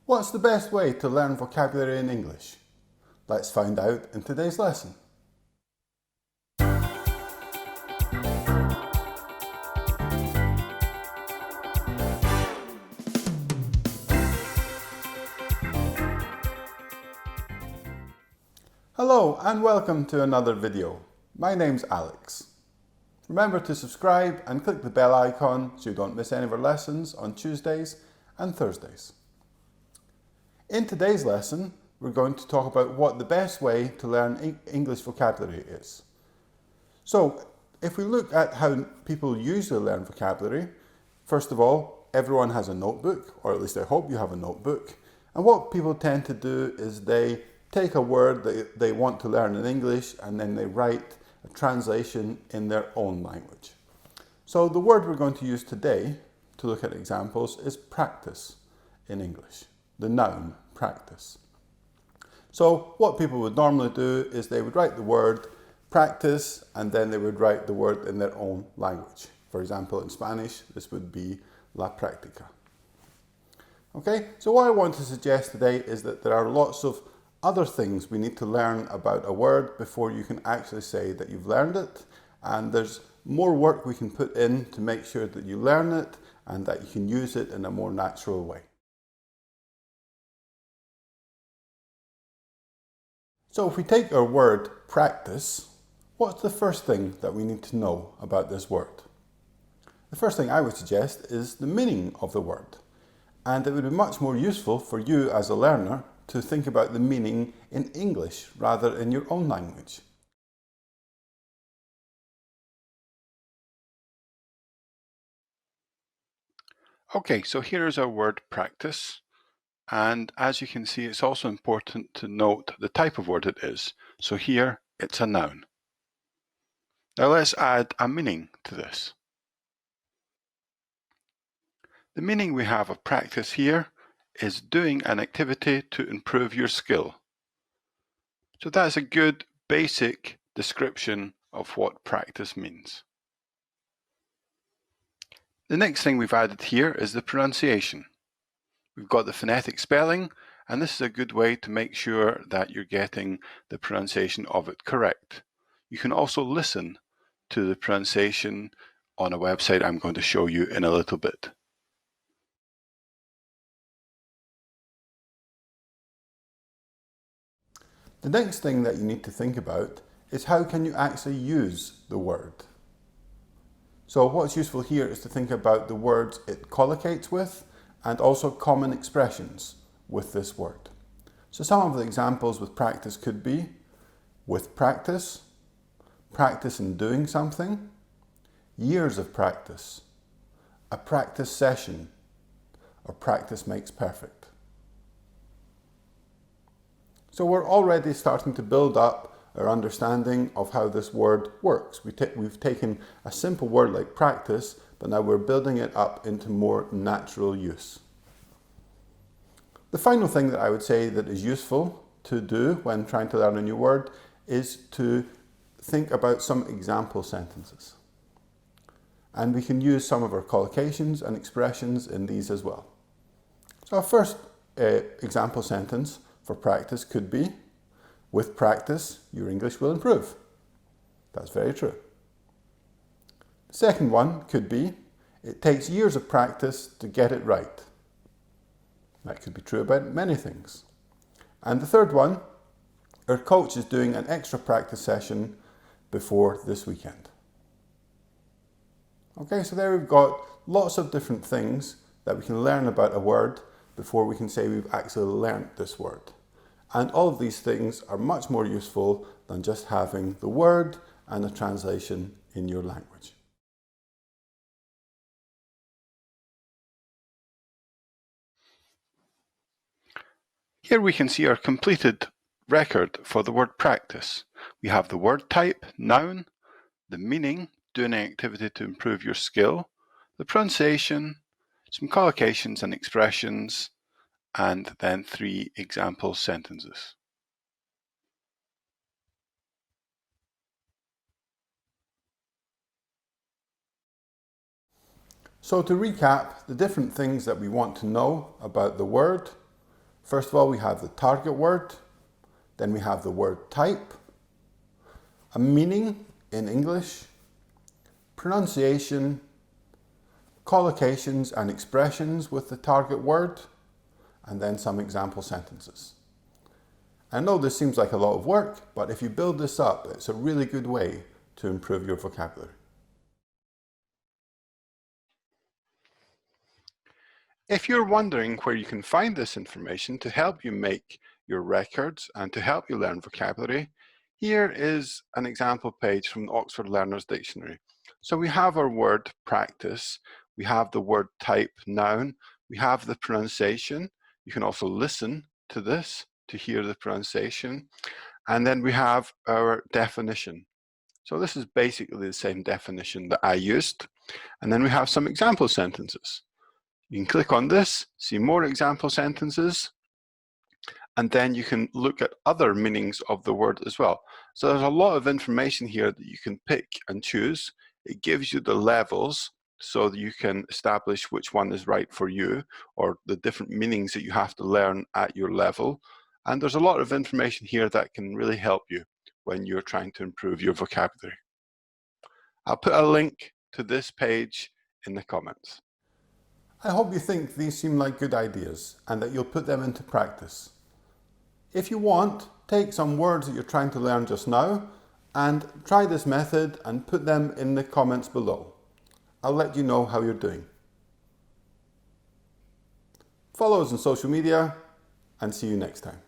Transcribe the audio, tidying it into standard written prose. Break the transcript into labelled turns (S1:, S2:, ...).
S1: What's the best way to learn vocabulary in English? Let's find out in today's lesson. Hello and welcome to another video. My name's Alex. Remember to subscribe and click the bell icon so you don't miss any of our lessons on Tuesdays and Thursdays. In today's lesson, we're going to talk about what the best way to learn English vocabulary is. So, if we look at how people usually learn vocabulary, first of all, everyone has a notebook, or at least I hope you have a notebook. And what people tend to do is they take a word that they want to learn in English and then they write a translation in their own language. So the word we're going to use today to look at examples is practice in English. The noun, practice. So what people would normally do is they would write the word practice and then they would write the word in their own language. For example, in Spanish, this would be la práctica. Okay, so what I want to suggest today is that there are lots of other things we need to learn about a word before you can actually say that you've learned it. And there's more work we can put in to make sure that you learn it and that you can use it in a more natural way. So if we take our word practice, what's the first thing that we need to know about this word? The first thing I would suggest is the meaning of the word. And it would be much more useful for you as a learner to think about the meaning in English rather in your own language.
S2: Okay, so here is our word practice. And as you can see, it's also important to note the type of word it is. So here, it's a noun. Now let's add a meaning to this. The meaning we have of practice here is doing an activity to improve your skill. So that's a good basic description of what practice means. The next thing we've added here is the pronunciation. We've got the phonetic spelling, and this is a good way to make sure that you're getting the pronunciation of it correct. You can also listen to the pronunciation on a website I'm going to show you in a little bit.
S1: The next thing that you need to think about is how can you actually use the word. So what's useful here is to think about the words it collocates with and also common expressions with this word. So some of the examples with practice could be with practice, practice in doing something, years of practice, a practice session, or practice makes perfect. So we're already starting to build up our understanding of how this word works. We've taken a simple word like practice, but now we're building it up into more natural use. The final thing that I would say that is useful to do when trying to learn a new word is to think about some example sentences. And we can use some of our collocations and expressions in these as well. So our first example sentence for practice could be, with practice, your English will improve. That's very true. The second one could be, it takes years of practice to get it right. That could be true about many things. And the third one, our coach is doing an extra practice session before this weekend. Okay, so there we've got lots of different things that we can learn about a word before we can say we've actually learnt this word. And all of these things are much more useful than just having the word and a translation in your language.
S2: Here we can see our completed record for the word practice. We have the word type, noun, the meaning, doing an activity to improve your skill, the pronunciation, some collocations and expressions, and then 3 example sentences.
S1: So to recap, the different things that we want to know about the word, First of all, we have the target word, then we have the word type, a meaning in English, pronunciation, collocations and expressions with the target word, and then some example sentences. I know this seems like a lot of work, but if you build this up, it's a really good way to improve your vocabulary.
S2: If you're wondering where you can find this information to help you make your records and to help you learn vocabulary, here is an example page from the Oxford Learner's Dictionary. So we have our word practice, we have the word type noun, we have the pronunciation. You can also listen to this to hear the pronunciation. And then we have our definition. So this is basically the same definition that I used. And then we have some example sentences. You can click on this, see more example sentences, and then you can look at other meanings of the word as well. So there's a lot of information here that you can pick and choose. It gives you the levels so that you can establish which one is right for you, or the different meanings that you have to learn at your level. And there's a lot of information here that can really help you when you're trying to improve your vocabulary. I'll put a link to this page in the comments.
S1: I hope you think these seem like good ideas and that you'll put them into practice. If you want, take some words that you're trying to learn just now and try this method and put them in the comments below. I'll let you know how you're doing. Follow us on social media and see you next time.